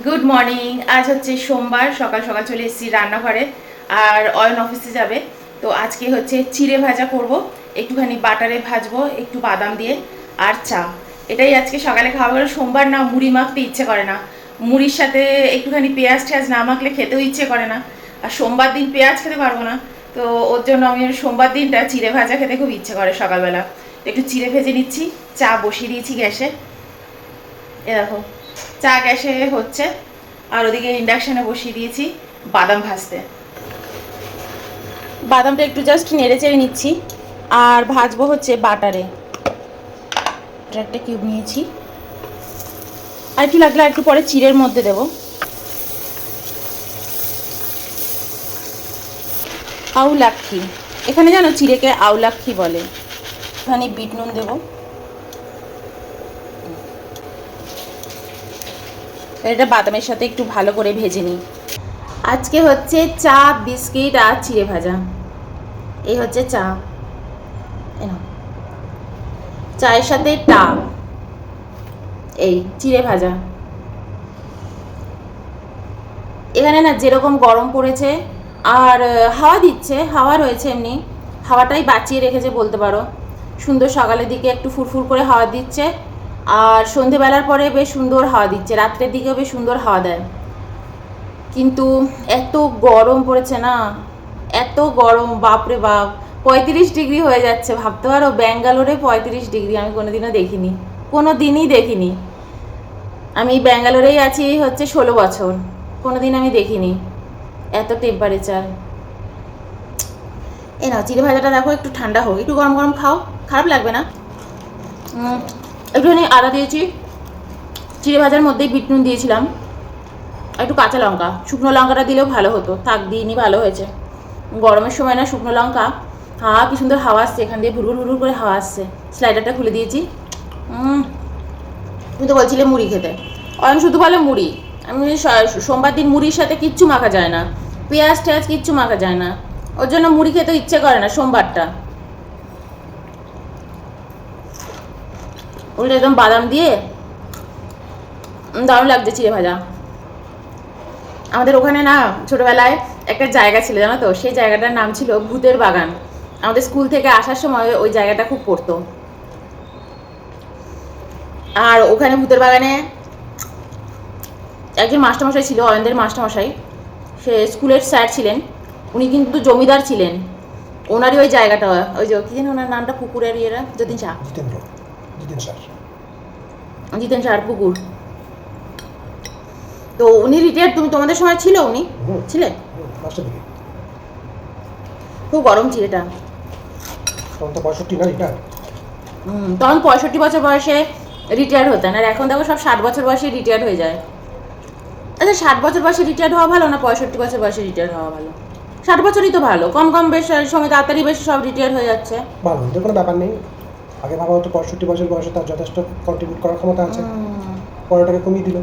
Good morning. আজ হচ্ছে সোমবার, সকাল সকাল চলে এসেছি রান্নাঘরে। আর অয়ন অফিসে যাবে, তো আজকে হচ্ছে চিড়ে ভাজা করব, একটুখানি বাটারে ভাজবো একটু বাদাম দিয়ে, আর চা। এটাই আজকে সকালে খাওয়া হলো। সোমবার না, মুড়ি মাখতে ইচ্ছে করে না, মুড়ির সাথে একটুখানি পেঁয়াজ টেয়াজ না মাখলে খেতেও ইচ্ছে করে না। আর সোমবার দিন পেঁয়াজ খেতে পারবো না, তো ওর জন্য আমি সোমবার দিনটা চিড়ে ভাজা খেতে খুব ইচ্ছে করে সকালবেলা। একটু চিড়ে ভেজে নিচ্ছি, চা বসিয়ে দিয়েছি গ্যাসে। এ দেখো, চা গ্যাসে হচ্ছে, আর ওদিকে ইন্ডাকশানে বসিয়ে দিয়েছি বাদাম ভাজতে। বাদামটা একটু জাস্ট নেড়ে চেড়ে নিচ্ছি, আর ভাজবো হচ্ছে বাটারে। একটা কিউব নিয়েছি, আর একটু লাগলে আর একটু পরে চিড়ের মধ্যে দেবো। আউলাক্ষী, এখানে জানো চিড়েকে আউলাক্ষী বলে। এখানে বিট নুন দেবো। এটা বাদামের সাথে একটু ভালো করে ভেজে নিই। আজকে হচ্ছে চা, বিস্কিট আর চিড়ে ভাজা। এই হচ্ছে চা, চায়ের সাথে টা, এই চিড়ে ভাজা। এখানে না যেরকম গরম পড়েছে, আর হাওয়া দিচ্ছে, হাওয়া রয়েছে, এমনি হাওয়াটাই বাঁচিয়ে রেখেছে বলতে পারো। সুন্দর সকালের দিকে একটু ফুরফুর করে হাওয়া দিচ্ছে, আর সন্ধেবেলার পরে বেশ সুন্দর হাওয়া দিচ্ছে, রাত্রের দিকেও বেশ সুন্দর হাওয়া দেয়। কিন্তু এত গরম পড়েছে না, এত গরম, বাপরে বাপ, 35 ডিগ্রি হয়ে যাচ্ছে। ভাবতে পারো ব্যাঙ্গালোরে 35 ডিগ্রি আমি কোনোদিনও দেখিনি, কোনো দিনই দেখিনি। আমি ব্যাঙ্গালোরেই আছি হচ্ছে 16 বছর, কোনোদিন আমি দেখিনি এত টেম্পারেচার। এ নাও চিড়ে ভাজাটা, দেখো একটু ঠান্ডা হোক, একটু গরম গরম খাও, খারাপ লাগবে না। একটুখানি আদা দিয়েছি, চিড়ে ভাজার মধ্যেই বিট নুন দিয়েছিলাম, একটু কাঁচা লঙ্কা, শুকনো লঙ্কাটা দিলেও ভালো হতো, থাক দিইনি, ভালো হয়েছে। গরমের সময় না শুকনো লঙ্কা, হাওয়া কি সুন্দর হাওয়া আসছে, এখান দিয়ে ভুরভুর ভুরভুর করে হাওয়া আসছে। স্লাইডারটা খুলে দিয়েছি। তুমি তো বলছিলে মুড়ি খেতে, অয়ন শুধু বলে মুড়ি। আমি সোমবার দিন মুড়ির সাথে কিচ্ছু মাখা যায় না, পেঁয়াজ টেয়াজ কিচ্ছু মাখা যায় না, ওর জন্য মুড়ি খেতে ইচ্ছে করে না সোমবারটা। ওটা একদম বাদাম দিয়ে দারুণ লাগছে চিড়ে ভাজা। আমাদের ওখানে না ছোটবেলায় একটা জায়গা ছিল জানো তো, সেই জায়গাটার নাম ছিল ভূতের বাগান। আমাদের স্কুল থেকে আসার সময় ওই জায়গাটা খুব পড়তো। আর ওখানে ভূতের বাগানে একজন মাস্টারমশাই ছিল, অয়নদের মাস্টারমশাই, সে স্কুলের স্যার ছিলেন, উনি কিন্তু জমিদার ছিলেন। ওনারই ওই জায়গাটা, ওই যে কি জানি ওনার নামটা, পুকুরের ইয়েরা, যতীন শাহ, জিতেন শাহ পুকুর। তো উনি রিটায়ার্ড, তুমি তোমাদের সময় ছিল উনি ছিলেন? খুব গরম চিড়েটা। তখন 65 বছর বয়সে রিটায়ার্ড হতেন, আর এখন দেখো সব 60 বছর বয়সে রিটায়ার্ড হয়ে যায়। আচ্ছা, 60 বছর বয়সে রিটায়ার্ড হওয়া ভালো না 65 বছর বয়সে রিটায়ার্ড হওয়া ভালো? 60 বছরই তো ভালো, কম কম বেশ সময় তাড়াতাড়ি বেশ সব রিটায়ার্ড হয়ে যাচ্ছে। ভালো, তো কোনো ব্যাপার নেই। আগে ভাবা হতো 65 বছর বয়সে তার যথেষ্ট কন্ট্রিবিউট করার ক্ষমতা আছে, পড়াটাকে কমিয়ে দিল।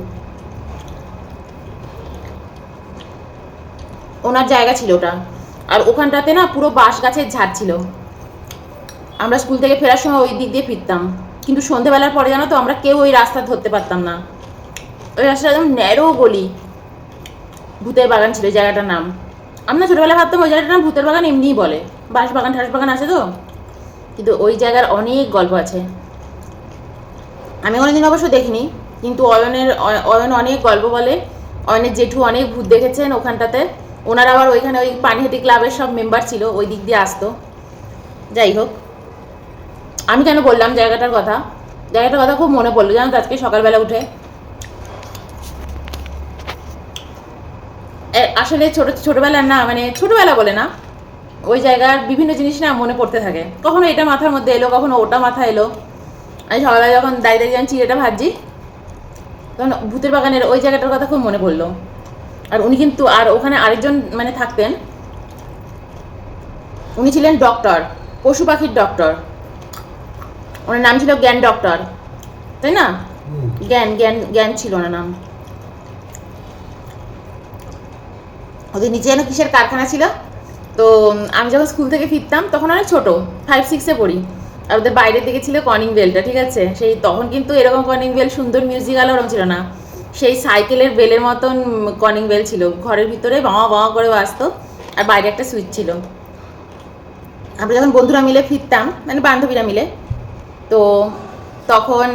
ওনার জায়গা ছিল ওটা, আর ওখানটাতে না পুরো বাঁশ গাছের ঝাড় ছিল। আমরা স্কুল থেকে ফেরার সময় ওই দিক দিয়ে ফিরতাম, কিন্তু সন্ধেবেলার পরে জানো তো আমরা কেউ ওই রাস্তা ধরতে পারতাম না। ওই রাস্তাটা একদম ন্যারো গলি। ভূতের বাগান ছিল জায়গাটার নাম। আমরা ছোটোবেলায় ভাবতাম ওই জায়গাটার নাম ভূতের বাগান এমনিই বলে, বাঁশ বাগান ঠাস বাগান আছে তো, কিন্তু ওই জায়গার অনেক গল্প আছে। আমি কোনোদিন অবশ্য দেখিনি, কিন্তু অয়ন অনেক গল্প বলে। অয়নের জেঠু অনেক ভূত দেখেছেন ওখানটাতে। ওনার আবার ওইখানে ওই পানিহাটি ক্লাবের সব মেম্বার ছিল, ওই দিক দিয়ে আসতো। যাই হোক, আমি কেন বললাম জায়গাটার কথা, জায়গাটার কথা খুব মনে পড়লো জানো তো আজকে সকালবেলা উঠে। আসলে ছোটবেলার না, মানে ছোটবেলা বলে না, ওই জায়গার বিভিন্ন জিনিস না মনে পড়তে থাকে, কখনো এটা মাথার মধ্যে এলো, কখনো ওটা মাথা এলো। আমি সকালবেলা যখন দাঁড়িয়ে দাঁড়িয়ে যখন চিড়েটা ভাজছি, তখন ভূতের বাগানের ওই জায়গাটার কথা খুব মনে পড়লো। আর উনি কিন্তু, আর ওখানে আরেকজন মানে থাকতেন, উনি ছিলেন ডক্টর, পশু পাখির ডক্টর। ওনার নাম ছিল জ্ঞান ডক্টর, তাই না? জ্ঞান জ্ঞান জ্ঞান ছিল ওনার নাম। ওদের নিচে যেন কিসের কারখানা ছিল। তো আমি যখন স্কুল থেকে ফিরতাম তখন অনেক ছোটো, 5-6-এ পড়ি, আর ওদের বাইরের দিকে ছিল কনিং বেলটা, ঠিক আছে? সেই তখন কিন্তু এরকম কনিং বেল সুন্দর মিউজিক আলো ওরকম ছিল না, সেই সাইকেলের বেলের মতন কলিং বেল ছিল, ঘরের ভিতরে বাঁ বাঁ করে বাজতো, আর বাইরে একটা সুইচ ছিল। আমরা যখন বন্ধুরা মিলে ফিরতাম, মানে বান্ধবীরা মিলে, তো তখন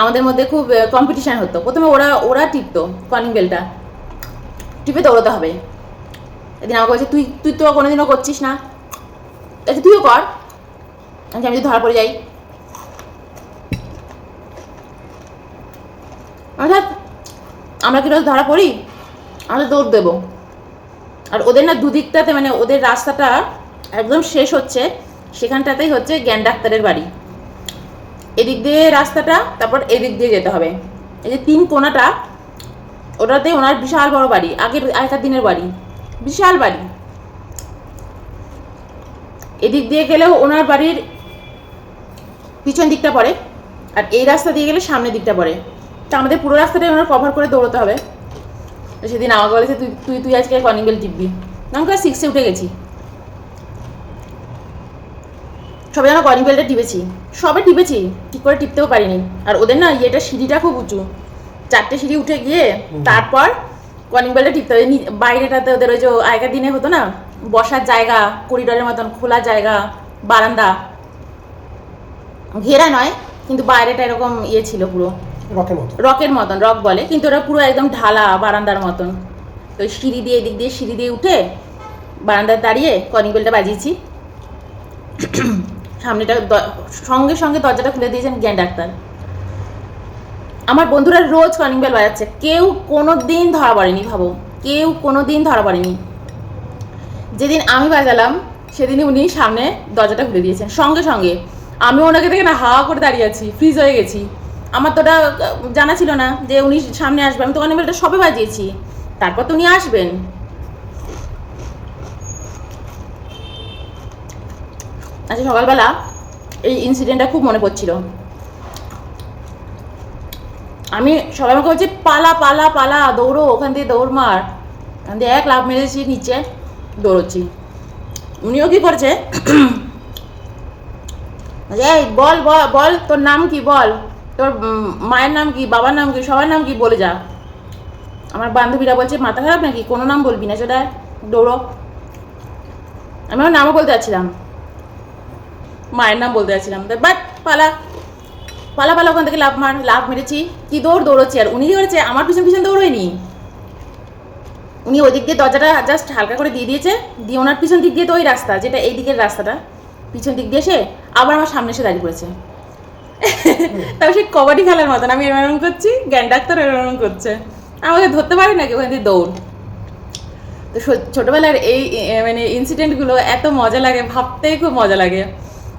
আমাদের মধ্যে খুব কম্পিটিশান হতো। প্রথমে ওরা ওরা টিপতো কলিং বেলটা, টিপে দৌড়াতে হবে। এদিন আমাকে বলছে, তুই তুই তো কোনোদিনও করছিস না, আচ্ছা তুইও কর। আমি যদি ধরা পড়ে যাই, অর্থাৎ আমরা কি রোজ ধরা পড়ি, আমরা দৌড় দেবো। আর ওদের না দুদিকটাতে, মানে ওদের রাস্তাটা একদম শেষ হচ্ছে, সেখানটাতেই হচ্ছে জ্ঞান ডাক্তারের বাড়ি। এদিক দিয়ে রাস্তাটা, তারপর এদিক দিয়ে যেতে হবে। এই যে 3 কোণাটা, ওটাতে ওনার বিশাল বড় বাড়ি, আগেকার দিনের বাড়ি, বিশাল বাড়ি। এদিক দিয়ে গেলেও ওনার বাড়ির পিছন দিকটা পড়ে, আর এই রাস্তা দিয়ে গেলে সামনের দিকটা পড়ে। তা আমাদের পুরো রাস্তাটাই ওনার কভার করে দৌড়তে হবে। তো সেদিন আমাকে বলেছে, তুই তুই তুই আজকে কলিং বেল টিপবি। আমি ক্লাস 6-এ উঠে গেছি, সবাই আমরা কলিং বেলটা টিপেছি, সবে টিপেছি, ঠিক করে টিপতেও পারিনি। আর ওদের না ইয়েটা, সিঁড়িটা খুব উঁচু, 4টে সিঁড়ি উঠে গিয়ে তারপর কলিং বেলটা টিপতে হবে। বাইরেটাতে ওদের ওই যে আগেকার দিনে হতো না, বসার জায়গা, করিডোরের মতন খোলা জায়গা, বারান্দা, ঘেরা নয় কিন্তু বাইরেটা এরকম ইয়ে ছিল, পুরো রকের মতন, রক বলে, কিন্তু ওটা পুরো একদম ঢালা বারান্দার মতন। তো সিঁড়ি দিয়ে, এদিক দিয়ে সিঁড়ি দিয়ে উঠে বারান্দায় দাঁড়িয়ে কলিং বেলটা বাজিয়েছি। সামনেটা সঙ্গে সঙ্গে দরজাটা খুলে দিয়েছেন জ্ঞান ডাক্তার। আমার বন্ধুরা রোজ কলিং বেল বাজাচ্ছে, কেউ কোনো দিন ধরা পড়েনি। ভাবো, কেউ কোনো দিন ধরা পড়েনি। যেদিন আমি বাজালাম সেদিনই উনি সামনে দরজাটা খুলে দিয়েছেন সঙ্গে সঙ্গে। আমি ওনাকে দেখে না হাওয়া করে দাঁড়িয়ে আছি, ফ্রিজ হয়ে গেছি। আমার তো ওটা জানা ছিল না যে উনি সামনে আসবে। আমি তো কলিং বেলটা সবে বাজিয়েছি, তারপর তো উনি আসবেন। আচ্ছা, সকালবেলা এই ইনসিডেন্টটা খুব মনে পড়ছিল। আমি সবাই আমাকে বলছি, পালা পালা পালা, দৌড়ো, ওখান দিয়ে দৌড় মার। ওখান দিয়ে এক লাফ মেরেছি, নিচে দৌড়চ্ছি। উনিও কি করছে, এই বল বল বল, তোর নাম কি, বল তোর মায়ের নাম কি, বাবার নাম কি, সবার নাম কি, বলে যা। আমার বান্ধবীরা বলছে, মাথা খারাপ নাকি, কোনো নাম বলবি না, সেটা দৌড়ো। আমি আমার নামও বলতে যাচ্ছিলাম, মায়ের নাম বলতে যাচ্ছিলাম, বাট পালা পালা পালা, ওখান থেকে লাফ মেরেছি, কি দৌড়চ্ছি। আর উনি কি করেছে, আমার পিছন পিছন দৌড়োয়নি, উনি ওই দিক দিয়ে দরজাটা জাস্ট হালকা করে দিয়ে দিয়েছে, দিয়ে ওনার পিছন দিক দিয়ে তো ওই রাস্তা, যেটা এই দিকের রাস্তাটা, পিছন দিক দিয়ে এসে আবার আমার সামনে এসে দাঁড়িয়ে পড়েছে। তবে সেই কবাডি খেলার মতন আমি এরকম করছি, জ্ঞান ডাক্তার এরকম করছে, আমাকে ধরতে পারে নাকি, ওখান দিয়ে দৌড়। তো ছোটোবেলার এই মানে ইনসিডেন্টগুলো এত মজা লাগে, ভাবতেই খুব মজা লাগে।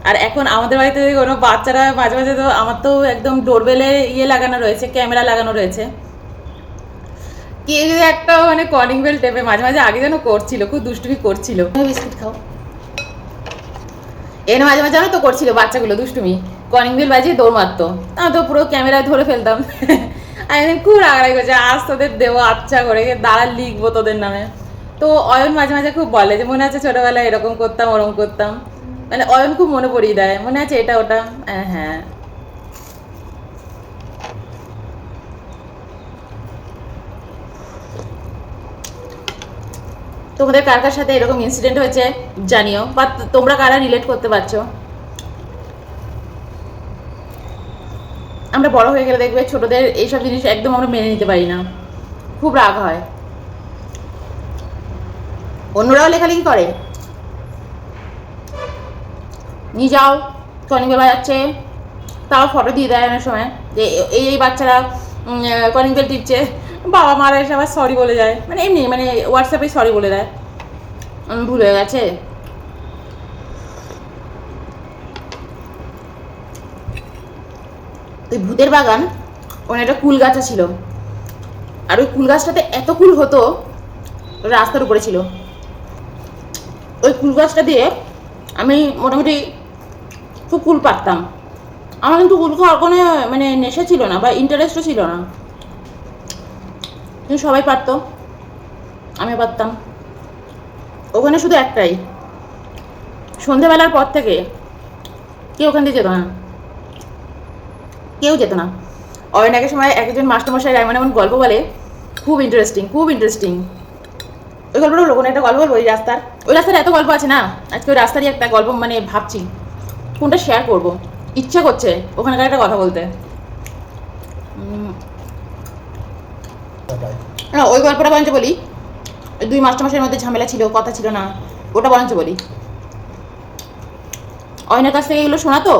আর এখন আমাদের বাড়িতে কোনো বাচ্চারা মাঝে মাঝে, তো আমার তো একদম ডোরবেলে ইয়ে লাগানো রয়েছে, ক্যামেরা লাগানো রয়েছে, কে যদি একটা মানে কলিং বেল টেপে মাঝে মাঝে, আগে যেন করছিল, খুব দুষ্টুমি করছিল। বিস্কুট খাও, এনে মাঝে মাঝে জানো তো করছিল বাচ্চাগুলো দুষ্টুমি, কলিং বেল বাজিয়ে দৌড় মারতো। আমি তো পুরো ক্যামেরায় ধরে ফেলতাম। আমি খুব রাগারাগি করছে, আজ তোদের দেবো আচ্ছা করে, দাঁড়া লিখবো তোদের নামে। তো অয়ন মাঝে মাঝে খুব বলে যে, মনে আছে ছোটবেলায় এরকম করতাম, ওরকম করতাম। মানে অয়ন খুব মনে পড়িয়ে দেয়, মনে আছে এটা ওটা। হ্যাঁ, তোমাদের কার কার সাথে এরকম ইনসিডেন্ট হয়েছে জানিও, বা তোমরা কারা রিলেট করতে পারছো। আমরা বড় হয়ে গেলে দেখবে ছোটদের এইসব জিনিস একদম আমরা মেনে নিতে পারি না, খুব রাগ হয়। অন্যরাও লেখালেখি করে, নিয়ে যাও কলিং বেল বাজাচ্ছে, তাও ফটো দিয়ে দেয় অনেক সময় যে এই বাচ্চারা কলিং বেল টিপছে, বাবা মারা এসে আবার সরি বলে যায়, মানে এমনি মানে হোয়াটসঅ্যাপে সরি বলে দেয়, ভুল হয়ে গেছে। ওই ভূতের বাগান, ওখানে একটা কুল গাছ ছিল, আর ওই কুল গাছটাতে এত কুল হতো, রাস্তার উপরে ছিল। ওই কুল গাছটা দিয়ে আমি মোটামুটি খুব কুল পারতাম। আমার কিন্তু কুল খাওয়ার কোনো মানে নেশা ছিল না, বা ইন্টারেস্টও ছিল না, কিন্তু সবাই পারতো, আমি পারতাম। ওখানে শুধু একটাই, সন্ধেবেলার পর থেকে কেউ ওখান দিয়ে যেত না, কেউ যেত না। অনেক আগের সময় একজন মাস্টারমশাই এমন এমন গল্প বলে, খুব ইন্টারেস্টিং, খুব ইন্টারেস্টিং। ওই গল্পটা হলো, কোনো একটা গল্প বলবো। ওই রাস্তার এত গল্প আছে না, আজকে ওই রাস্তারই একটা গল্প মানে ভাবছি কোনটা শেয়ার করব, ইচ্ছা করছে ওখানকার একটা কথা বলতে। না, ওই গল্পটা বরঞ্চ বলি, দুই মাস্টারমশাইয়ের মধ্যে ঝামেলা ছিল, কথা ছিল না, ওটা বরঞ্চ বলি। অয়নের কাছ থেকে এগুলো শোনা তো,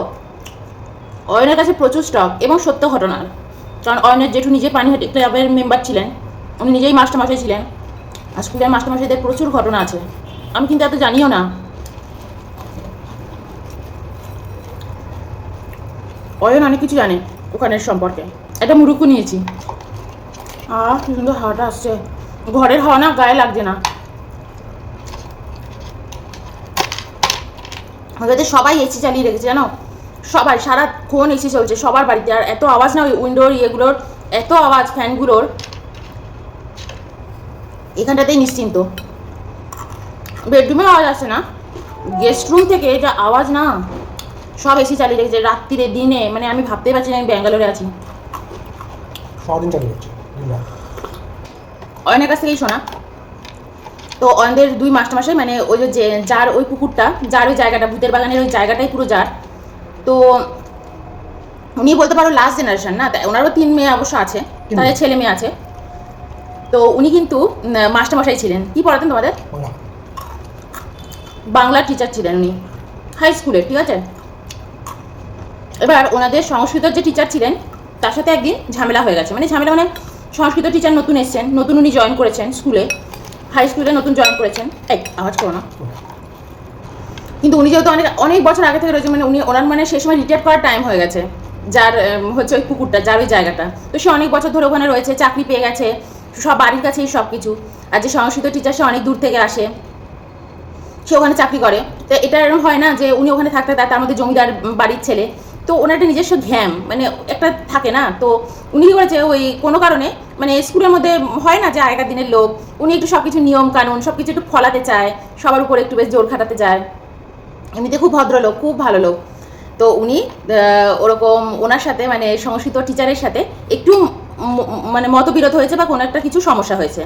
অয়নের কাছে প্রচুর স্টক এবং সত্য ঘটনার। কারণ অয়নের জেঠু নিজে পানিহাটি ক্লাবের মেম্বার ছিলেন, উনি নিজেই মাস্টারমশাই ছিলেন, আর স্কুলের মাস্টারমশাইদের প্রচুর ঘটনা আছে, আমি কিন্তু এত জানিও না। অয়ন অনেক কিছু জানে ওখানের সম্পর্কে। একটা মুরুক্কু নিয়েছি, কি সুন্দর হাওয়াটা আসছে, ঘরের হাওয়া না, গায়ে লাগছে না। আমাদের সবাই এসি চালিয়ে রেখেছে জানো, সবাই সারাক্ষণ এসি চলছে সবার বাড়িতে। আর এত আওয়াজ না, ওই উইন্ডোর ইয়েগুলোর এত আওয়াজ, ফ্যানগুলোর। এখানটাতেই নিশ্চিন্ত, বেডরুমে আওয়াজ আসে না, গেস্ট রুম থেকে যা আওয়াজ না, সব এসি চালিয়ে রেখেছে রাত্রিরে দিনে, মানে আমি ভাবতেই পারছি না আমি ব্যাঙ্গালোরে আছি। সারাদিন চালিয়ে যাচ্ছে। অয়নের কাছ থেকেই শোনা। তো অয়নদের দুই মাস্টারমশাই, মানে ওই যে যার ওই পুকুরটা, যার ওই জায়গাটা, ভূতের বাগানের ওই জায়গাটাই পুরো যার। তো উনি বলতে পারো লাস্ট জেনারেশন না, ওনারও 3 মেয়ে অবশ্য আছে, তাদের ছেলে মেয়ে আছে। তো উনি কিন্তু মাস্টারমশাই ছিলেন। কি পড়াতেন তোমাদের? বাংলা টিচার ছিলেন উনি, হাই স্কুলের, ঠিক আছে। এবার ওনাদের সংস্কৃতের যে টিচার ছিলেন তার সাথে একদিন ঝামেলা হয়ে গেছে, মানে ঝামেলা মানে সংস্কৃত টিচার নতুন এসছেন, নতুন উনি জয়েন করেছেন স্কুলে, হাই স্কুলে নতুন জয়েন করেছেন। আওয়াজ করো না। কিন্তু উনি যেহেতু অনেক অনেক বছর আগে থেকে রয়েছে, মানে উনি ওনার মানে সেই সময় রিটায়ার করার টাইম হয়ে গেছে, যার হচ্ছে ওই পুকুরটা, যার ওই জায়গাটা। তো সে অনেক বছর ধরে ওখানে রয়েছে, চাকরি পেয়ে গেছে, সব বাড়ির কাছেই সব কিছু। আর যে সংস্কৃত টিচার সে অনেক দূর থেকে আসে, সে ওখানে চাকরি করে। তো এটা এরকম হয় না যে উনি ওখানে থাকতে, তার মধ্যে জমিদার বাড়ির ছেলে, তো ওনার একটা নিজস্ব ঘ্যাম মানে একটা থাকে না। তো উনি কী করেছে, ওই কোনো কারণে মানে স্কুলের মধ্যে হয় না যে আগেকার দিনের লোক, উনি একটু সব কিছু নিয়ম কানুন সব কিছু একটু ফলাতে চায়, সবার উপরে একটু বেশ জোর খাটাতে চায়। এমনিতে খুব ভদ্রলোক, খুব ভালো লোক। তো উনি ওরকম ওনার সাথে মানে সংস্কৃত টিচারের সাথে একটু মানে মতবিরোধ হয়েছে, বা কোনো একটা কিছু সমস্যা হয়েছে।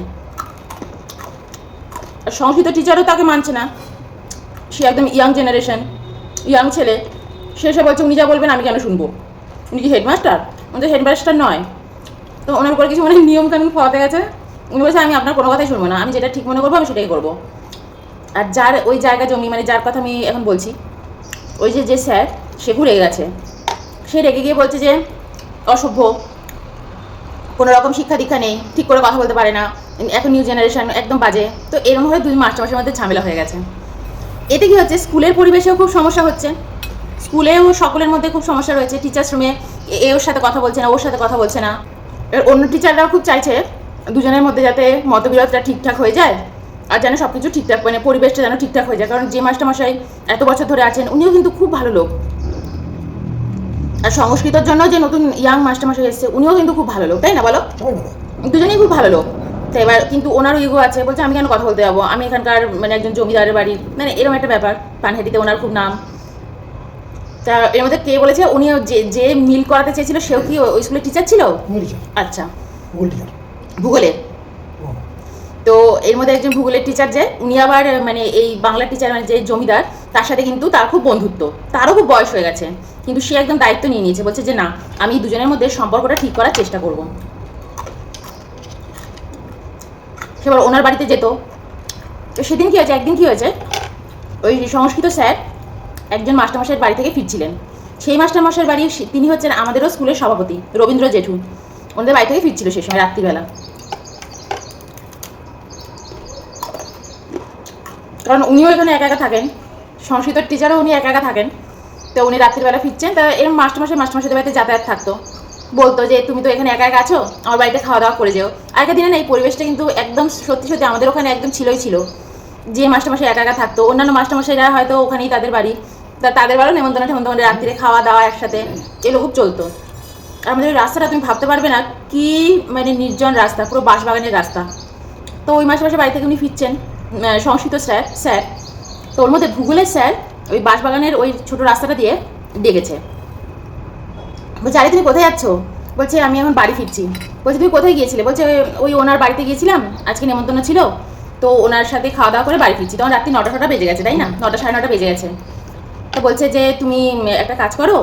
সংস্কৃত টিচারও তাকে মানছে না, সে একদম ইয়াং জেনারেশন, ইয়াং ছেলে। সে এসে বলছে উনি যা বলবেন আমি কেন শুনবো, উনি কি হেডমাস্টার? উনি তো হেডমাস্টার নয়। তো ওনার উপরে কিছু মানে নিয়ম কানুন ফলাতে গেছে। উনি বলছে আমি আপনার কোনো কথাই শুনবো না, আমি যেটা ঠিক মনে করবো আমি সেটাই করবো। আর যার ওই জায়গা জমি, মানে যার কথা আমি এখন বলছি, ওই যে স্যার, সে ঘুরে গেছে। সে রেগে গিয়ে বলছে যে অসভ্য, কোনো রকম শিক্ষা দীক্ষা নেই, ঠিক করে কথা বলতে পারে না, এখন নিউ জেনারেশন, একদম বাজে। তো এরকম হয়ে দুই মাস্টারমশাইয়ের মধ্যে ঝামেলা হয়ে গেছে। এতে কি হচ্ছে, স্কুলের পরিবেশেও খুব সমস্যা হচ্ছে, স্কুলেও সকলের মধ্যে খুব সমস্যা রয়েছে। টিচার্স রুমে ওর সাথে কথা বলছে না, ওর সাথে কথা বলছে না। এবার অন্য টিচাররাও খুব চাইছে দুজনের মধ্যে যাতে মতবিরোধটা ঠিকঠাক হয়ে যায়, আর যেন সব কিছু ঠিকঠাক, মানে পরিবেশটা যেন ঠিকঠাক হয়ে যায়। কারণ যে মাস্টারমশাই এত বছর ধরে আছেন উনিও কিন্তু খুব ভালো লোক, আর সংস্কৃতর জন্য যে নতুন ইয়াং মাস্টারমশাই এসছে উনিও কিন্তু খুব ভালো লোক, তাই না বলো? দুজনেই খুব ভালো লোক। তো এবার কিন্তু ওনারও ইগো আছে, বলছে আমি কেন কথা বলতে যাবো, আমি এখানকার মানে একজন জমিদারের বাড়ি, মানে এরকম একটা ব্যাপার। পানহাটিতে ওনার খুব নাম। তা এর মধ্যে কে বলেছে উনি যে মিল করাতে চেয়েছিল সেও কি ওই স্কুলের টিচার ছিল? আচ্ছা, ভূগোলের। তো এর মধ্যে একজন ভূগোলের টিচার, যে উনি আবার মানে এই বাংলা টিচার, মানে যে জমিদার, তার সাথে কিন্তু তার খুব বন্ধুত্ব, তারও খুব বয়স হয়ে গেছে, কিন্তু সে একদম দায়িত্ব নিয়ে নিয়েছে, বলছে যে না, আমি দুজনের মধ্যে সম্পর্কটা ঠিক করার চেষ্টা করব। সেবার ওনার বাড়িতে যেত। তো সেদিন কী হয়েছে, একদিন কী হয়েছে, ওই সংস্কৃত স্যার একজন মাস্টারমশাইয়ের বাড়ি থেকে ফিরছিলেন। সেই মাস্টারমশাইয়ের বাড়ি, তিনি হচ্ছেন আমাদেরও স্কুলের সভাপতি রবীন্দ্র জেঠু। ওনাদের বাড়ি থেকে ফিরছিল সেই সময় রাত্রিবেলা, কারণ উনিও এখানে একা একা থাকেন, সংস্কৃতের টিচারও উনি একা একা থাকেন। তো উনি রাত্রিবেলা ফিরছেন, তা এরকম মাস্টারমশাইদের বাড়িতে যাতায়াত থাকতো, বলতো যে তুমি তো এখানে একা একা আছো, আমার বাড়িতে খাওয়া দাওয়া করে যেও। আগের দিনে না এই পরিবেশটা কিন্তু একদম সত্যি সত্যি আমাদের ওখানে একদম ছিল, যে মাস্টারমশাই একা একা থাকতো, অন্যান্য মাস্টারমশাইরা হয়তো ওখানেই তাদের বাড়ি, তাদের বাড়িও নেমন্তন্ন রাত্রিরে খাওয়া দাওয়া একসাথে, এগুলো খুব চলতো। আমাদের ওই রাস্তাটা তুমি ভাবতে পারবে না কি মানে নির্জন রাস্তা, পুরো বাঁশবাগানের রাস্তা। তো ওই মাস্টারমশাই বাড়ি থেকে উনি ফিরছেন, সংস্কৃত স্যার। তো ওর মধ্যে ভূগোলের স্যার ওই বাঁশবাগানের ওই ছোটো রাস্তাটা দিয়ে ডেকেছে, বলছে আরে তুমি কোথায় যাচ্ছ? বলছে আমি এখন বাড়ি ফিরছি। বলছে তুমি কোথায় গিয়েছিলে? বলছে ওই ওনার বাড়িতে গিয়েছিলাম, আজকে নেমন্তন্ন ছিল, তো ওনার সাথে খাওয়া দাওয়া করে বাড়ি ফিরছি। তখন রাত্রি 9টা বেজে গেছে, তাই না? 9টা 9:30 বেজে গেছে। তো বলছে যে তুমি একটা কাজ করো,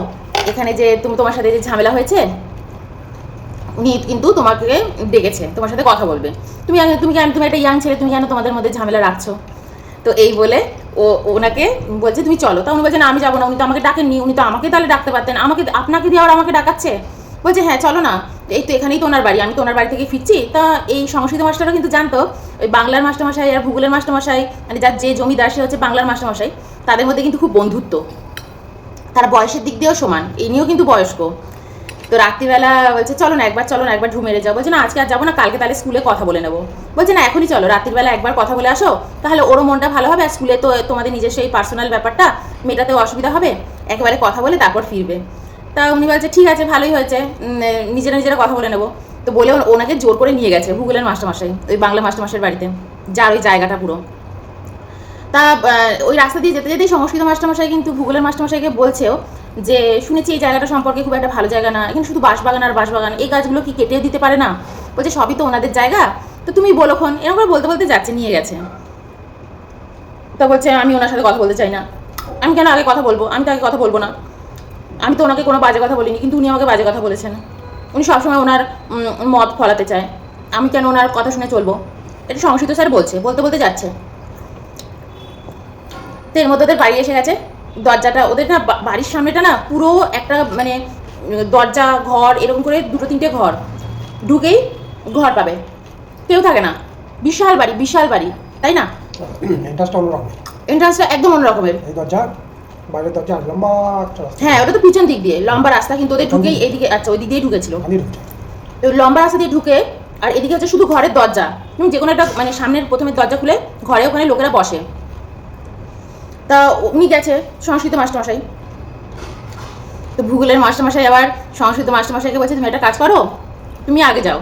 এখানে যে তোমার সাথে যে ঝামেলা হয়েছে, উনি কিন্তু তোমাকে ডেকেছে, তোমার সাথে কথা বলবে। তুমি কেন, তুমি একটা ইয়াং ছেলে, তুমি কেন তোমাদের মধ্যে ঝামেলা রাখছো? তো এই বলে ওনাকে বলছে তুমি চলো। তা উনি বলছে না আমি যাবো না, উনি তো আমাকে ডাকেননি, উনি তো আমাকে তাহলে ডাকতে পারতেন, আপনাকে দিয়ে আর আমাকে ডাকাচ্ছে। বলছে হ্যাঁ চলো না, এই তো এখানেই তো ওনার বাড়ি, আমি তো ওনার বাড়ি থেকে ফিরছি। তা এই সংস্কৃত মাস্টারও কিন্তু জানতো ওই বাংলার মাস্টারমশাই আর ভূগোলের মাস্টারমশাই, মানে যার যে জমিদার সে হচ্ছে বাংলার মাস্টারমশাই, তাদের মধ্যে কিন্তু খুব বন্ধুত্ব, তারা বয়সের দিক দিয়েও সমান, ইনিও কিন্তু বয়স্ক। তো রাত্রিবেলা বলছে চলো না একবার ঢু মেরে যাও। বলছে না আজকে আর যাবো না, কালকে তাহলে স্কুলে কথা বলে নেবো। বলছে না এখনই চলো, রাত্রিবেলা একবার কথা বলে আসো, তাহলে ওরও মনটা ভালো হবে, আর স্কুলে তো তোমাদের নিজস্ব এই পার্সোনাল ব্যাপারটা মেটাতেও অসুবিধা হবে, একেবারে কথা বলে তারপর ফিরবে। তা উনি বলছে ঠিক আছে ভালোই হয়েছে, নিজেরা কথা বলে নেবো। তো বলে ওনাকে জোর করে নিয়ে গেছে ভূগোলের মাস্টারমশাই ওই বাংলা মাস্টারমশাইয়ের বাড়িতে, যার ওই জায়গাটা পুরো। তা ওই রাস্তা দিয়ে যেতে যেতেই সংস্কৃত মাস্টারমশাই কিন্তু ভূগোলের মাস্টারমশাইকে বলছেও যে শুনেছি এই জায়গাটা সম্পর্কে খুব একটা ভালো জায়গা না, এখানে শুধু বাঁশবাগান আর বাঁশবাগান, এই গাছগুলো কি কেটে দিতে পারে না? বলছে সবই তো ওনাদের জায়গা, তো তুমি বলোখন। এরকম করে বলতে বলতে যাচ্ছে, নিয়ে গেছে। তা বলছে আমি ওনার সাথে কথা বলতে চাই না। আমি কেন আগে কথা বলবো? আমি তো আগে কথা বলবো না, আমি তো ওনাকে কোনো বাজে কথা বলিনি, কিন্তু উনি আমাকে বাজে কথা বলেছেন। উনি সবসময় ওনার মত ফলাতে চায়, আমি কেন ওনার কথা শুনে চলবো? এটা সংস্কৃত স্যার বলতে বলতে যাচ্ছে। তো এর মধ্যে ওদের বাড়ি এসে গেছে। দরজাটা ওদের না বাড়ির সামনেটা না পুরো একটা মানে দরজা ঘর এরকম করে 2-3টে ঘর, ঢুকেই ঘর পাবে, কেউ থাকে না, বিশাল বাড়ি, তাই না? এন্ট্রান্সটা অন্যরকম, এন্ট্রান্সটা একদম অন্যরকমের। এই দরজা বাইরের দরজা লম্বা একটা রাস্তা। হ্যাঁ ওটা তো পিছন দিক দিয়ে লম্বা রাস্তা, কিন্তু ওদের ঢুকেই এদিকে, আচ্ছা ওই দিক দিয়ে ঢুকেছিল, আমি ঢুকছি। ওই লম্বা রাস্তা দিয়ে ঢুকে, আর এদিকে হচ্ছে শুধু ঘরের দরজা, যে কোনো একটা মানে সামনের প্রথমে দরজা খুলে ঘরে ওখানে লোকেরা বসে। তা উনি গেছে সংস্কৃত মাস্টারমশাই, তো ভূগোলের মাস্টারমশাই আবার সংস্কৃত মাস্টারমশাইকে বলছে তুমি একটা কাজ করো, তুমি আগে যাও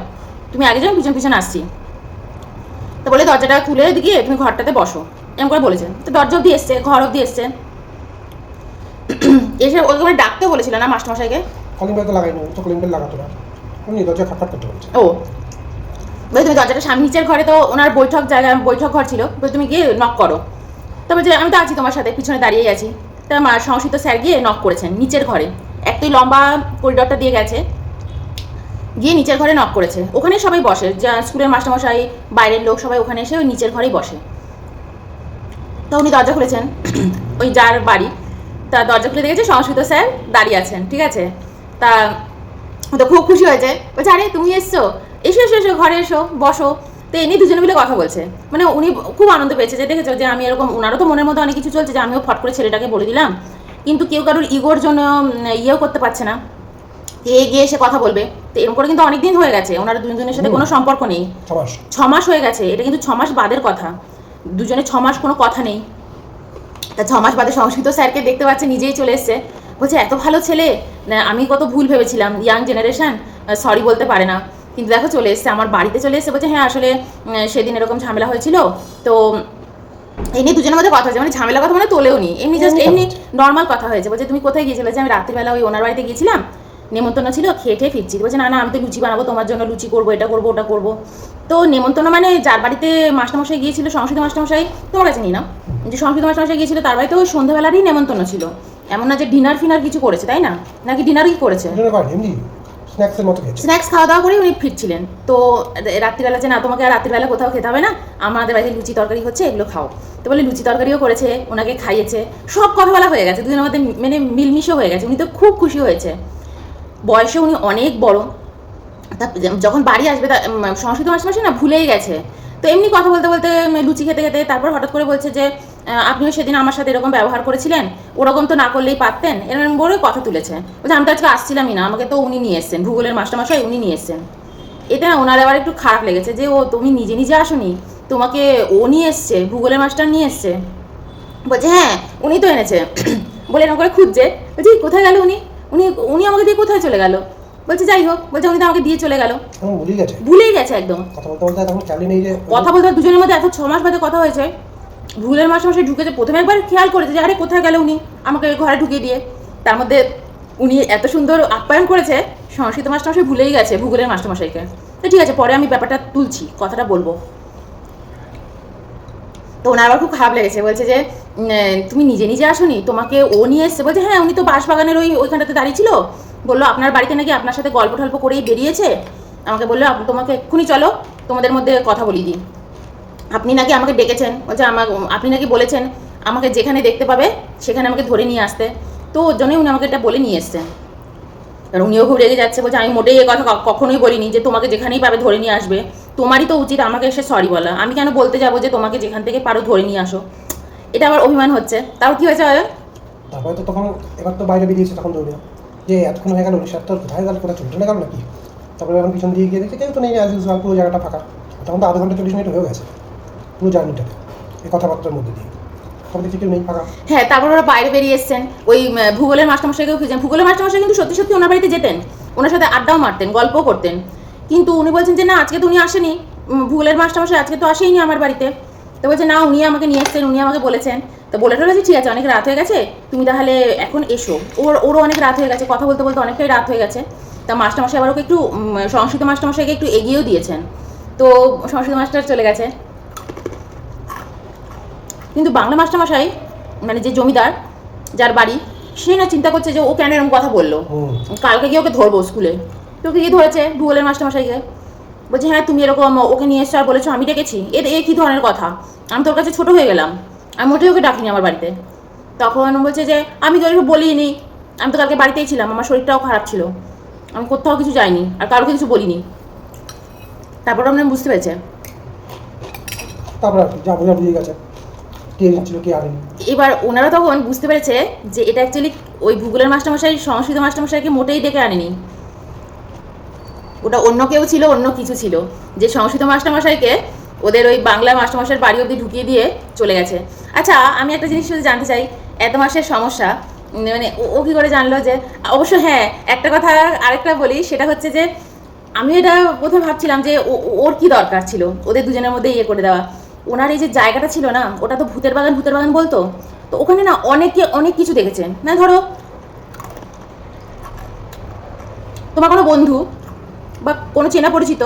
পিছন পিছন আসছি। তো বলে দরজাটা খুলে গিয়ে তুমি ঘরটাতে বসো, এরকম করে বলেছে। তো দরজা অব্দি এসছে, ঘর অব্দি এসছে, এসে ওখানে ডাকতেও বলেছিল না মাস্টারমশাইকে, কলিং বেল তো লাগাইনি, তো কলিং বেল লাগাতো না, উনি দরজা খটখট করতে বলছে। ও বলে তুমি দরজাটা সামনে, নিচের ঘরে তো ওনার বৈঠক ঘর ছিল, বলে তুমি গিয়ে নক করো। তো বলছে আমি তো আছি তোমার সাথে, পিছনে দাঁড়িয়েই আছি। তা সংস্কৃত স্যার গিয়ে নক করেছেন নিচের ঘরে, একটাই লম্বা করিডরটা দিয়ে গেছে, গিয়ে নিচের ঘরে নক করেছে। ওখানে সবাই বসে, যা স্কুলের মাস্টারমশাই বাইরের লোক সবাই ওখানে এসে ওই নিচের ঘরেই বসে। তো উনি দরজা খুলেছেন, ওই যার বাড়ি, তা দরজা খুলে দেখেছে সংস্কৃত স্যার দাঁড়িয়ে আছেন, ঠিক আছে? তা তো খুব খুশি হয়েছে, বলছে আরে তুমি এসছো, এসো ঘরে এসো বসো। তো এনে দুজনে মিলে কথা বলছে, মানে উনি খুব আনন্দ পেয়েছে যে দেখেছো যে আমি এরকম, ওনারও তো মনের মধ্যে অনেক কিছু চলছে যে আমিও ফট করে ছেলেটাকে বলে দিলাম, কিন্তু কেউ কারোর ইগোর জন্য ইয়েও করতে পারছে না, গিয়ে এসে কথা বলবে। তো এরকম করে কিন্তু অনেকদিন হয়ে গেছে, ওনারা দুজনের সাথে কোনো সম্পর্ক নেই, 6 মাস হয়ে গেছে, এটা কিন্তু 6 মাস বাদের কথা, দুজনে 6 মাস কোনো কথা নেই। তা 6 মাস বাদে সংস্কৃত স্যারকে দেখতে পাচ্ছে, নিজেই চলে এসছে, বলছে এত ভালো ছেলে, আমি কত ভুল ভেবেছিলাম, ইয়াং জেনারেশন সরি বলতে পারে না, কিন্তু দেখো চলে এসছে আমার বাড়িতে চলে এসছে। বলছে হ্যাঁ আসলে সেদিন এরকম ঝামেলা হয়েছিল, তো এই নিয়ে দুজনের মধ্যে কথা হয়েছে, মানে ঝামেলা কথা মানে তোলেও নি, এমনি জাস্ট এমনি নর্মাল কথা হয়েছে। বলছে তুমি কোথায় গিয়েছিলে? যে আমি রাত্রিবেলা ওই ওনার বাড়িতে গিয়েছিলাম, নেমন্তন্ন ছিল, খেয়ে ফিরছি। বলছে না আমি তো লুচি বানাবো তোমার জন্য, লুচি করবো, এটা করবো ওটা করবো। তো নেমন্তন্ন মানে যার বাড়িতে মাস্টারমশাই গিয়েছিল, সংস্কৃত মাস্টারমশাই তোমার কাছে নিয়ে নাও, যে সংস্কৃত মাস্টারমশাই গিয়েছিল তার বাড়িতে ওই সন্ধ্যাবেলারই নেমন্তন্ন ছিল, এমন না যে ডিনার ফিনার কিছু করেছে, তাই না? নাকি ডিনারই করেছে, স্ন্যাক্স খাওয়া দাওয়া করে উনি ফিরছিলেন। তো রাত্রিবেলা যে না তোমাকে আর রাত্রিবেলা কোথাও খেতে হবে না, আমাদের বাড়িতে লুচি তরকারি হচ্ছে, এগুলো খাও। তো বলে লুচি তরকারিও করেছে, ওনাকে খাইয়েছে, সব কথা বলা হয়ে গেছে, দুজনের মধ্যে মানে মিলমিশও হয়ে গেছে। উনি তো খুব খুশি হয়েছে, বয়সে উনি অনেক বড়। তা যখন বাড়ি আসবে সংস্কৃত মাস্টারমশাই না ভুলেই গেছে। তো এমনি কথা বলতে বলতে লুচি খেতে খেতে তারপর হঠাৎ করে বলছে যে আপনিও সেদিন আমার সাথে এরকম ব্যবহার করেছিলেন, ওরকম তো না করলেই পারতেন, এরকম বলে কথা তুলেছে। বলছে আমি তো আজকে আসছিলামই না, আমাকে তো উনি নিয়ে এসছেন, ভূগোলের মাস্টারমশাই উনি নিয়ে এসছেন। এতে না ওনার আবার একটু খারাপ লেগেছে যে ও তুমি নিজে আসোনি, তোমাকে ও নিয়ে এসছে, ভূগোলের মাস্টার নিয়ে এসছে। বলছে হ্যাঁ উনি তো এনেছে, বলে এরকম করে খুঁজছে। বলছি কোথায় গেল উনি উনি উনি আমাকে দিয়ে কোথায় চলে গেল? বলছে যাই হোক, বলছে উনি তো আমাকে দিয়ে চলে গেল, ভুলেই গেছে একদম। কথা বলতে দুজনের মধ্যে এত 6 মাস বাদে কথা হয়েছে, ভুলের মাস্টারমশাই ঢুকেছে, প্রথমে একবার খেয়াল করেছে যে আরে কোথায় গেল উনি, আমাকে ঘরে ঢুকিয়ে দিয়ে। তার মধ্যে উনি এত সুন্দর আপ্যায়ন করেছে সংস্কৃত মাস্টারমশাই ভুলেই গেছে ভূগোলের মাস্টারমশাইকে। তো ঠিক আছে, পরে আমি ব্যাপারটা তুলছি, কথাটা বলবো। তো ওনার আবার খুব খারাপ লেগেছে, বলছে যে তুমি নিজে নিজে আসোনি, তোমাকে ও নিয়ে এসছে। বলছে হ্যাঁ, উনি তো বাঁশবাগানের ওইখানটাতে দাঁড়িয়ে ছিল, বললো আপনার বাড়িতে নাকি আপনার সাথে গল্প টল্প করেই বেরিয়েছে। আমাকে বললো তোমাকে এক্ষুনি চলো তোমাদের মধ্যে কথা বলিয়ে দিই, আপনি নাকি আমাকে ডেকেছেন। বলছে আপনি নাকি বলেছেন আমাকে যেখানে দেখতে পাবে সেখানে আমাকে ধরে নিয়ে আসতে, তো ওর জন্যই উনি আমাকে এটা বলে নিয়ে এসছেন। কারণ উনিও খুব রেগে যাচ্ছে, বলছে আমি মোটেই এই কথা কখনোই বলিনি যে তোমাকে যেখানেই পাবে ধরে নিয়ে আসবে, তোমারই তো উচিত আমাকে এসে সরি বলা, আমি কেন বলতে যাবো যে তোমাকে যেখান থেকে পারো ধরে নিয়ে আসো। এটা আবার অভিমান হচ্ছে। তাও কি হয়েছে তারপরে তো তখন এবার তো বাইরে বেরিয়েছে, তখন দৌড়ে যে এতক্ষণ হয়ে গেল উড়িষ্যার তো কোথায় গেল, কোথায় চলে গেল নাকি। তারপরে এখন পিছন দিয়ে গিয়ে দেখছি কেউ তো নেই, অ্যাজ ইউজুয়াল পুরো জায়গাটা ফাঁকা। তখন তো আধা ঘন্টা 40 মিনিট হয়ে গেছে পুরো জার্নিটাতে এই কথাবার্তার মধ্যে দিয়ে, তখন দেখছি কেউ নেই, ফাঁকা। হ্যাঁ, তারপর ওরা বাইরে বেরিয়ে এসছেন, ওই ভূগোলের মাস্টারমশাইকেও খুঁজছেন। ভূগোলের মাস্টারমশাই কিন্তু সত্যি সত্যি ওনার বাড়িতে যেতেন, ওনার সাথে আড্ডাও মারতেন, গল্পও করতেন। কিন্তু উনি বলছেন যে না, আজকে তো উনি আসেনি, ভূগোলের মাস্টারমশাই আজকে তো আসেইনি আমার বাড়িতে। তো বলছে না, উনি আমাকে নিয়ে এসছেন, উনি আমাকে বলেছেন। তো বলে টলেছে ঠিক আছে, অনেক রাত হয়ে গেছে, তুমি তাহলে এখন এসো। ওরও অনেক রাত হয়ে গেছে, কথা বলতে বলতে অনেকটাই রাত হয়ে গেছে। তা মাস্টারমশাই আবার ওকে একটু সংস্কৃত মাস্টারমশাইকে একটু এগিয়েও দিয়েছেন। তো সংস্কৃত মাস্টার চলে গেছে। কিন্তু বাংলা মাস্টারমশাই মানে যে জমিদার যার বাড়ি, সে না চিন্তা করছে যে ও কেন এরকম কথা বললো, কালকে গিয়ে ওকে ধরবো স্কুলে। তো ওকে গিয়ে ধরেছে ভূগোলের মাস্টারমশাইকে, বলছে হ্যাঁ তুমি এরকম ওকে নিয়ে এসছো আর বলেছো আমি ডেকেছি, এ কী ধরনের কথা, আমি তোর কাছে ছোটো হয়ে গেলাম, আমি মোটেই ওকে ডাকিনি আমার বাড়িতে। তখন বলছে যে আমি তো এরকম বলিনি, আমি তো কালকে বাড়িতেই ছিলাম, আমার শরীরটাও খারাপ ছিল, আমি কোথাও কিছু যাইনি আর কারোকে কিছু বলিনি। তারপর আপনার বুঝতে পেরেছে, তারপর যা বোঝা বুঝে গেছে কে ছিল কে আনেনি। এবার ওনারা তখন বুঝতে পেরেছে যে এটা অ্যাকচুয়ালি ওই ভূগোলের মাস্টারমশাই সংস্কৃত মাস্টারমশাইকে মোটেই ডেকে আনেনি, ওটা অন্য কেউ ছিল, অন্য কিছু ছিল, যে সংস্কৃত মাস্টারমশাইকে ওদের ওই বাংলা মাস্টারমশাইয়ের বাড়ি অবধি ঢুকিয়ে দিয়ে চলে গেছে। আচ্ছা, আমি একটা জিনিস শুধু জানতে চাই, এত মাসের সমস্যা মানে ও কী করে জানলো যে, অবশ্য হ্যাঁ একটা কথা আরেকটা বলি, সেটা হচ্ছে যে আমি এটা প্রথমে ভাবছিলাম যে ওর কি দরকার ছিল ওদের দুজনের মধ্যে ইয়ে করে দেওয়া। ওনার এই যে জায়গাটা ছিল না, ওটা তো ভূতের বাগান বলতো, তো ওখানে না অনেক কিছু দেখেছে। মানে ধরো তোমার কোনো বন্ধু বা কোনো চেনা পরিচিত,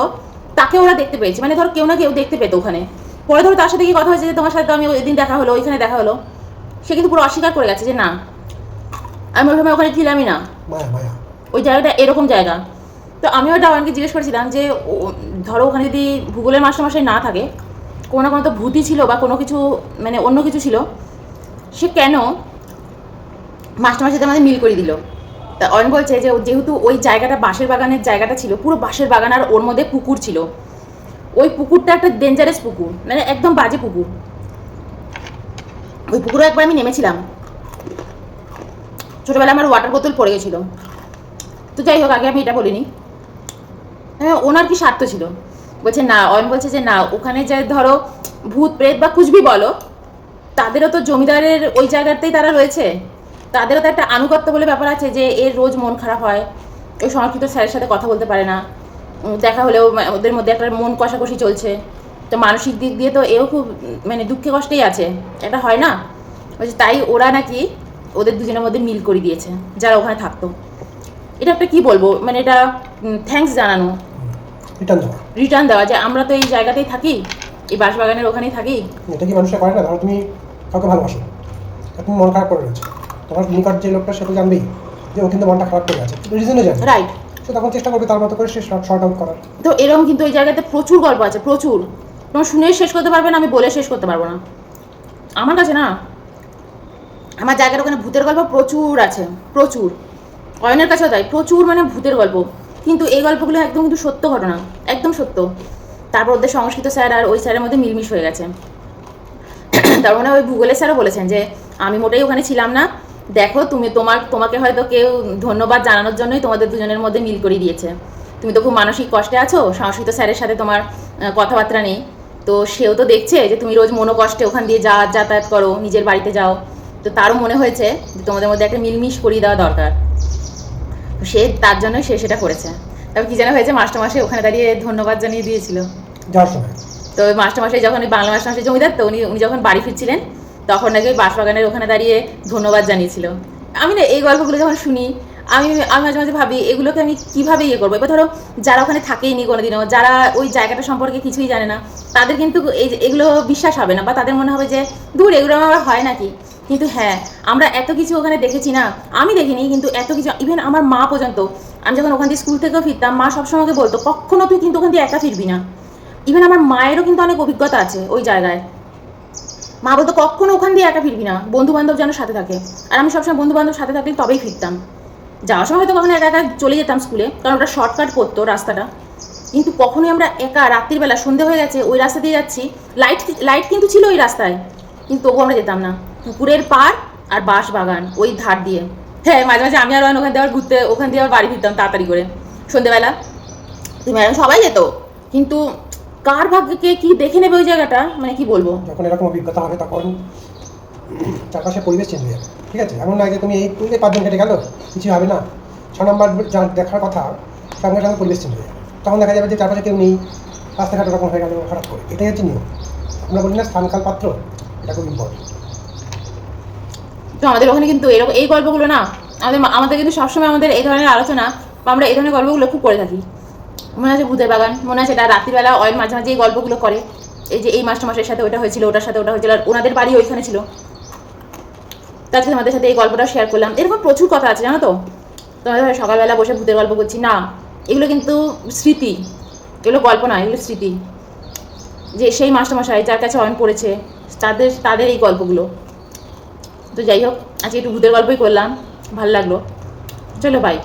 তাকে ওরা দেখতে পেয়েছে, মানে ধরো কেউ না কেউ দেখতে পেতো ওখানে। পরে ধরো তার সাথে কি কথা হয়েছে যে তোমার সাথে তো আমি ওই দিন দেখা হলো, ওইখানে দেখা হলো, সে কিন্তু পুরো অস্বীকার করে গেছে যে না আমি ওই সময় ওখানে ছিলামই না, ওই জায়গাটা এরকম জায়গা। তো আমিও এটা অনেকে জিজ্ঞেস করেছিলাম যে ধরো ওখানে যদি ভূগোলের মাস্টারমশাই না থাকে, কোনো না কোনো তো ভূতই ছিল বা কোনো কিছু মানে অন্য কিছু ছিল, সে কেন মাস্টারমশাইয়ের সাথে আমাদের মিল করে দিল। তা অয়ন বলছে যে যেহেতু ওই জায়গাটা বাঁশের বাগানের জায়গাটা ছিল, পুরো বাঁশের বাগান, আর ওর মধ্যে পুকুর ছিল, ওই পুকুরটা একটা ডেঞ্জারাস পুকুর, মানে একদম বাজে পুকুর। ওই পুকুরে একবার আমি নেমেছিলাম, ছোটোবেলায় আমার ওয়াটার বোতল পড়ে গেছিলো। তো যাই হোক, আগে আমি এটা বলিনি। হ্যাঁ, ওনার কি স্বার্থ ছিল? বলছে না, অয়ন বলছে যে না, ওখানে যে ধরো ভূত প্রেত বা কুচবি বলো, তাদেরও তো জমিদারের ওই জায়গাতেই তারা রয়েছে, তাদেরও তো একটা আনুগত্য বলে ব্যাপার আছে, যে এর রোজ মন খারাপ হয়, ওই সংস্কৃত স্যারের সাথে কথা বলতে পারে না, দেখা হলেও ওদের মধ্যে একটা মন কষাকষি চলছে, তো মানসিক দিক দিয়ে তো এও খুব মানে দুঃখে কষ্টেই আছে, এটা হয় না। বলছে তাই ওরা নাকি ওদের দুজনের মধ্যে মিল করে দিয়েছে যারা ওখানে থাকতো। এটা একটা কি বলবো, মানে এটা থ্যাঙ্কস জানানো, রিটার্ন দেওয়া যে আমরা তো এই জায়গাতেই থাকি, এই বাঁশবাগানের ওখানেই থাকি। এটা কি মানুষরা করে না? ধরো তুমি কাউকে ভালোবাসো, তুমি মন খারাপ করে রয়েছে, তোমার নিকট যে লোকটা সে তো জানবেই যে ও কিন্তু মনটা খারাপ করে আছে, রিজনে জানে, রাইট, সে তখন চেষ্টা করবে তার মতো করে সে শর্ট আউট করার। তো এরকম কিন্তু ওই জায়গাতে প্রচুর গল্প আছে, প্রচুর, তোমার শুনে শেষ করতে পারবে না, আমি বলে শেষ করতে পারবো না। আমার কাছে না, আমার জায়গার ওখানে ভূতের গল্প প্রচুর আছে, প্রচুর। অয়নের কাছেও তাই, প্রচুর মানে ভূতের গল্প। কিন্তু এই গল্পগুলো একদম কিন্তু সত্য ঘটনা, একদম সত্য। তারপর ওদের সংস্কৃত স্যার আর ওই স্যারের মধ্যে মিলমিশ হয়ে গেছে। তার মানে ওই ভূগোলের স্যারও বলেছেন যে আমি মোটেই ওখানে ছিলাম না, দেখো তোমাকে হয়তো কেউ ধন্যবাদ জানানোর জন্যই তোমাদের দুজনের মধ্যে মিল করে দিয়েছে, তুমি তো খুব মানসিক কষ্টে আছো, সংস্কৃত স্যারের সাথে তোমার কথাবার্তা নেই, তো সেও তো দেখছে যে তুমি রোজ মনোকষ্টে ওখান দিয়ে যাতায়াত করো, নিজের বাড়িতে যাও, তো তারও মনে হয়েছে যে তোমাদের মধ্যে একটা মিলমিশ করিয়ে দেওয়া দরকার, সে তার জন্যই সে সেটা করেছে। তবে কি যেন হয়েছে, মাস্টারমশাই ওখানে দাঁড়িয়ে ধন্যবাদ জানিয়ে দিয়েছিল যাওয়ার সময়। তো মাস্টারমশাই যখন ওই বাংলা মাস্টারমশাই জমিদার, তো উনি যখন বাড়ি ফিরছিলেন তখন নাকি ওই বাঁশবাগানের ওখানে দাঁড়িয়ে ধন্যবাদ জানিয়েছিল। আমি না এই গল্পগুলো যখন শুনি আমি আমি মাঝে মাঝে ভাবি এগুলোকে আমি কিভাবে ইয়ে করবো। এবার ধরো যারা ওখানে থাকেই নি কোনোদিনও, যারা ওই জায়গাটা সম্পর্কে কিছুই জানে না, তাদের কিন্তু এগুলো বিশ্বাস হবে না, বা তাদের মনে হবে যে দূর এগুলো আমার হয় নাকি। কিন্তু হ্যাঁ, আমরা এত কিছু ওখানে দেখেছি না, আমি দেখিনি কিন্তু এত কিছু, ইভেন আমার মা পর্যন্ত, আমি যখন ওখান থেকে স্কুল থেকেও ফিরতাম, মা সবসময় আমাকে বলতো কখনো তুই কিন্তু ওখান থেকে একা ফিরবি না। ইভেন আমার মায়েরও কিন্তু অনেক অভিজ্ঞতা আছে ওই জায়গায়। মা বলতো কখনো ওখান দিয়ে একা ফিরবি না, বন্ধু বান্ধব যেন সাথে থাকে। আর আমি সবসময় বন্ধু বান্ধব সাথে থাকলে তবেই ফিরতাম। যাওয়ার সময় হয়তো কখনো একা একা চলে যেতাম স্কুলে, কারণ ওটা শর্টকাট পড়তো রাস্তাটা। কিন্তু কখনোই আমরা একা রাত্রির বেলা, সন্ধে হয়ে গেছে, ওই রাস্তা দিয়ে যাচ্ছি, লাইট লাইট কিন্তু ছিল ওই রাস্তায়, কিন্তু তবুও আমরা যেতাম না। পুকুরের পাড় আর বাঁশ বাগান ওই ধার দিয়ে। হ্যাঁ, মাঝে মাঝে আমি আর ওখান দিয়ে আবার ঘুরতে, ওখান দিয়ে আবার বাড়ি ফিরতাম তাড়াতাড়ি করে সন্ধেবেলা। তুমি ম্যাডাম সবাই যেত, কিন্তু কার ভাগ্যকে কি দেখে নেবে ওই জায়গাটা, মানে কি বলবো। যখন এরকম অভিজ্ঞতা হবে তখন চারপাশে পরিবেশ চেঞ্জ হয়ে যাবে। ঠিক আছে, এমন নয় যে তুমি এই 5 দিন কেটে গেল কিছু হবে না, 6 নম্বর যা দেখার কথা সঙ্গে সঙ্গে পরিবেশ চেঞ্জ হয়ে যাবে। তখন দেখা যাবে যে চারপাশে কেউ নেই, রাস্তাঘাট ওরকম হয়ে গেল, হঠাৎ করে। এটাই হচ্ছে নিয়ম। আমরা বলি না স্থানকাল পাত্র, এটা খুব ইম্পর্টেন্ট। তো আমাদের ওখানে কিন্তু এরকম এই গল্পগুলো না, আমাদের কিন্তু সবসময় আমাদের এই ধরনের আলোচনা বা আমরা এই ধরনের গল্পগুলো খুব করে থাকি। মনে আছে ভূতের বাগান, মনে আছে এটা রাত্রিবেলা অয়েল মাঝে মাঝে এই গল্পগুলো করে, এই যে এই মাস্টারমশাইয়ের সাথে ওটা হয়েছিল, ওটার সাথে ওটা হয়েছিল, আর ওনাদের বাড়ি ওইখানে ছিল। তাছাড়া আমাদের সাথে এই গল্পটা শেয়ার করলাম। এরকম প্রচুর কথা আছে জানো তো। তোমাদের সকালবেলা বসে ভূতের গল্প করছি না, এগুলো কিন্তু স্মৃতি, এগুলো গল্প না, এগুলো স্মৃতি। যে সেই মাস্টারমশাই যার কাছে অয়ন পড়েছে, তাদের এই গল্পগুলো। তো যাই হোক, আজকে একটু ভূতের গল্পই করলাম, ভালো লাগলো। চলো বাই।